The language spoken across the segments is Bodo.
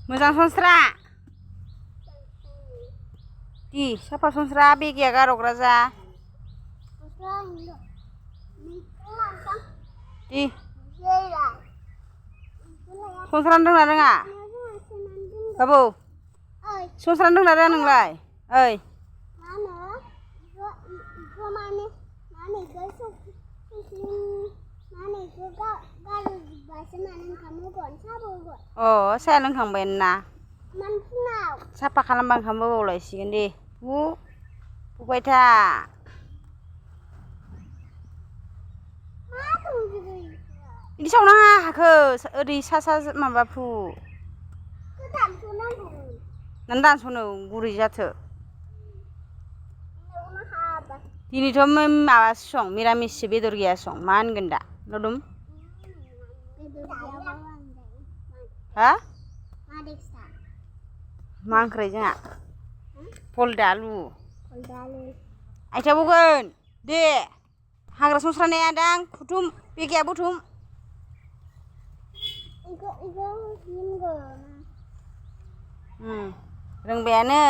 मोजां सनस्रा दि साफा सनस्रा बेगिया गारग्रा जा दि सनस्रानो रोंना रोङा बाबु सनस्रानो रोंना रोङा नोंलाय ओइ अ साया लोंखांबाय ना साफा खालामबा ओंखामबो बावलायसिगोन दे फुबाय था बिदि सावनाङा हाखो ओरै सा माबा फु नों दानस'नो गुरै जाथो दिनैथ' माबासो सं मिरामिससो बेदर गैया सं मा होनगोन दा लदुम हा मा ओंख्रै जोंहा फल दालु आइथिं बौगोन दे हाग्रा सनस्रानाया दां बुथुम बेगाया बुथुम रोंबायानो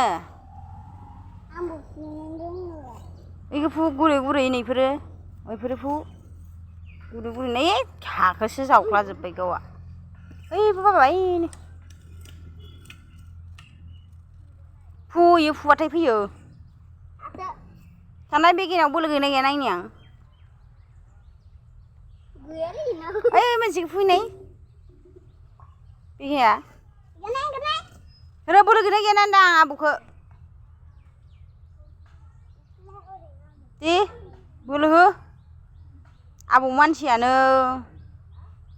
बेखौ फु गुरै गुरै नैफोरो फु गुरै गुरै नै हाखौसो जावख्लाजोब्बाय गावआ ओइ बाबायनो फुयो फुबाथाय फैयो थानाय बेगेनाव बोलो गैना गैया नायनि आं ओइ मोनसेखौ फुयनाय बेगेया बोलो गैना गैया होनदां आबौखौ दे बोलो हो आबौ मानसियानो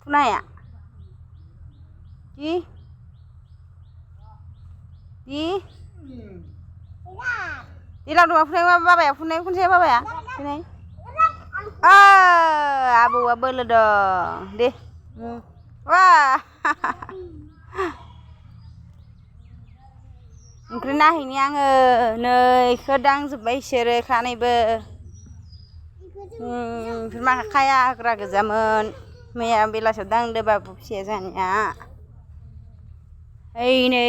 फुनो हाया लावदुमा फुनाय बाबाया फुनाय खनसे बाबाया फुनाय आबौआ बोलो दं दे वा ओंख्रि नायहैनि आङो नै खोदांजोब्बाय बिसोरो खानैबो माखा खाया होग्रा गोजामोन मैया बेलासियाव दांदो बाबु फिसाया जानाया ओइ नै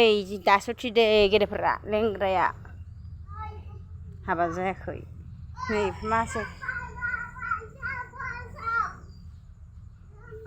दासो उथिदो गेदेरफोरा लेंग्राया हाबा जायाखै नै मासो